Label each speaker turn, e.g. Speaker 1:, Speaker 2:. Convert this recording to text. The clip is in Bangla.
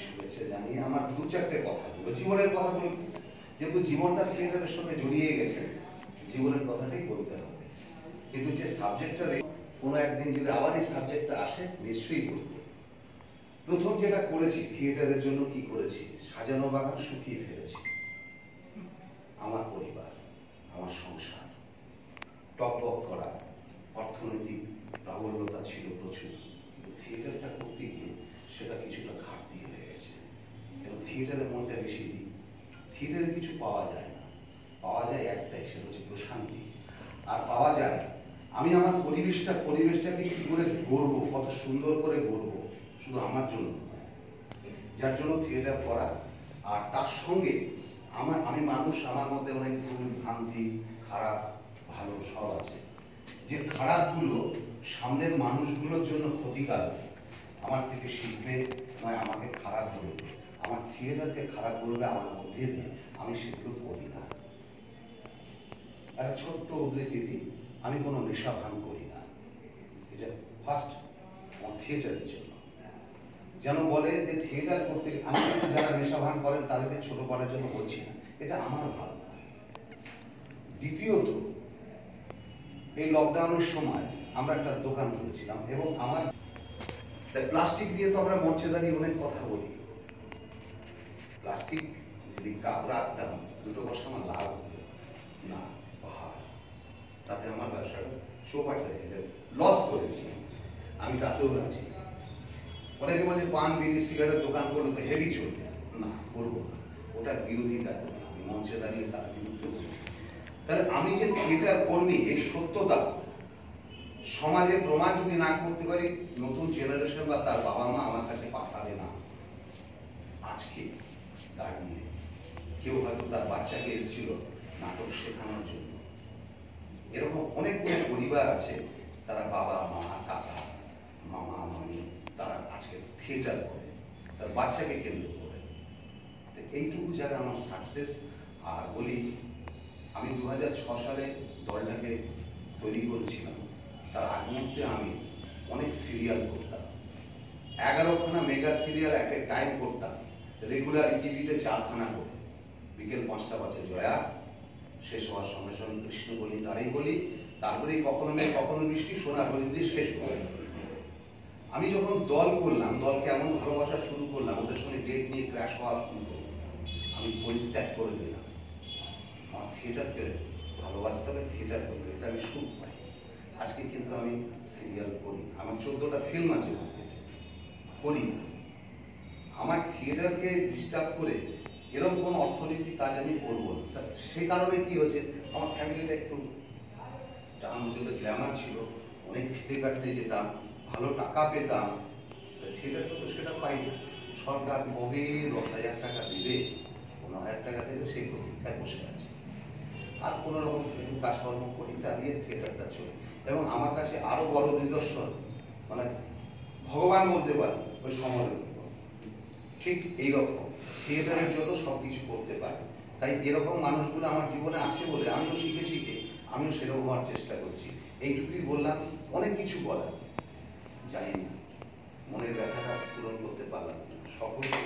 Speaker 1: শুভেচ্ছা জানিয়ে আমার দু চারটে কথা বলবো, জীবনের কথা বলবো। যেহেতু জীবনটা থিয়েটারের সঙ্গে জড়িয়ে গেছে, জীবনের কথাটাই বলতে হবে। কিন্তু যে সাবজেক্টটা কোনো একদিন যদি আবার এই সাবজেক্টটা আসে নিশ্চয়ই বলবো। প্রথম যেটা করেছি থিয়েটারের জন্য কি করেছি, সাজানো বাগান শুকিয়ে ফেলেছি। আমার পরিবার, আমার সংসার, টকবক করা, অর্থনৈতিক প্রাবল্যতা ছিল প্রচুর, কিন্তু থিয়েটারটা করতে গিয়ে সেটা কিছুটা ঘাটতি হয়ে গেছে। এবং থিয়েটারের মনটা বেশি দিই, থিয়েটারে কিছু পাওয়া যায় না, পাওয়া যায় একটাই, সেটা হচ্ছে প্রশান্তি। আর পাওয়া যায় আমি আমার পরিবেশটাকে কি করে গড়বো, কত সুন্দর করে গড়বো, শুধু আমার জন্য নয়, যার জন্য থিয়েটার করা। আর তার সঙ্গে আমি মানুষ, আমার মধ্যে অনেক ভুল ভ্রান্তি, খারাপ ভালো সব আছে। যে খারাপগুলো সামনের মানুষগুলোর জন্য ক্ষতিকারক, আমার থেকে শিখবে নয় আমাকে খারাপ বলবে, আমার থিয়েটারকে খারাপ বলবে আমার মধ্যে দিয়ে, আমি সেগুলো করি না। একটা ছোট্ট উদ্ধৃতি দিই, আমি কোনো নেশা ভান করি না। এটা ফার্স্ট আমার থিয়েটারের জন্য। যেন বলে যে থিয়েটার করতে, আমি যারা নেশা ভান করেন তাদেরকে ছোট করার জন্য বলছি না, এটা আমার ভাবনা। দ্বিতীয়ত, এই লকডাউনের সময় আমরা একটা দোকান খুলেছিলাম এবং আমার প্লাস্টিক দিয়ে তো আমরা মঞ্চে দাঁড়িয়ে অনেক কথা বলি। প্লাস্টিক যদি কাপ রাখতাম, দুটো পয়সা আমার লাভ হতো না, পাহাড়, তাতে আমার ব্যবসাটা চৌপাট হয়ে যাবে, লস করেছি আমি, তাতেও আছি। অনেকে বলে পান বিড়ি সিগারেটের দোকান করলে তো হেভি চলবে, না করবো না, ওটার বিরোধিতা করি, আমি মঞ্চে দাঁড়িয়ে তার বিরুদ্ধে বলি। তাহলে আমি যে থিয়েটার কর্মী, এই সত্যতা সমাজে প্রমাণ যদি না করতে পারি, নতুন জেনারেশন বা তার বাবা মা আমার কাছে পাঠাবে না। আজকে দাঁড়িয়ে কেউ হয়তো তার বাচ্চাকে এসেছিল নাটক শেখানোর জন্য, এরকম অনেক পরিবার আছে, তারা বাবা মা কাকা মামা মামি, তারা আজকে থিয়েটার করে তার বাচ্চাকে কেন্দ্র করে। তো এইটুকু জায়গা আমার সাকসেস। আর বলি, আমি 2006 সালে দলটাকে তৈরি করেছিলাম, তার আগ মুহূর্তে আমি অনেক সিরিয়াল করতাম, 11খানা মেগা সিরিয়াল একটা টাইম করতাম, রেগুলার টিভিতে 4খানা করে, বিকেল 5টা বাজে জয়া, শেষ হওয়ার সঙ্গে সঙ্গে কৃষ্ণ বলি, তারই বলি, তারপরে কখনো মেঘ কখনো বৃষ্টি, সোনার হরিণ দিয়ে শেষ করে। আমি যখন দল করলাম, দলকে এমন ভালোবাসা শুরু করলাম, ওদের সঙ্গে ডেট নিয়ে ক্র্যাশ হওয়া শুরু করলাম, আমি পরিত্যাগ করে দিলাম। আমার থিয়েটারকে ভালোবাসতে হবে, থিয়েটার করতে, এটা আমি সুখ পাই। আজকে কিন্তু আমি সিরিয়াল করি, আমার 14টা ফিল্ম আছে মার্কেটে, করি না। আমার থিয়েটারকে ডিস্টার্ব করে এরকম কোনো অর্থনৈতিক কাজ আমি করবো না। সে কারণে কি হচ্ছে, আমার ফ্যামিলিটা একটু ডান হচ্ছে, গ্ল্যামার ছিল, অনেক ফিতে কাটতে যেতাম, ভালো টাকা পেতাম, থিয়েটারটা তো সেটা পাই না। সরকার কবে 10,000 টাকা দেবে, 15,000 টাকা দেবে, সেই প্রতীক্ষায় বসে আছে। আর কোনো রকম একটু কাজকর্ম করি, তা দিয়ে থিয়েটারটা চলে। এবং আমার কাছে আরো বড় নিদর্শন, মানে ভগবান বলতে পারি ওই সময়, ঠিক এইরকম থিয়েটারের জন্য সবকিছু করতে পারে। তাই এরকম মানুষগুলো আমার জীবনে আছে বলে আমিও শিখে আমিও সেরকম হওয়ার চেষ্টা করছি। এইটুকুই বললাম, অনেক কিছু বলার, জানি না মনের ব্যথাটা পূরণ করতে পারলাম না। সকলকে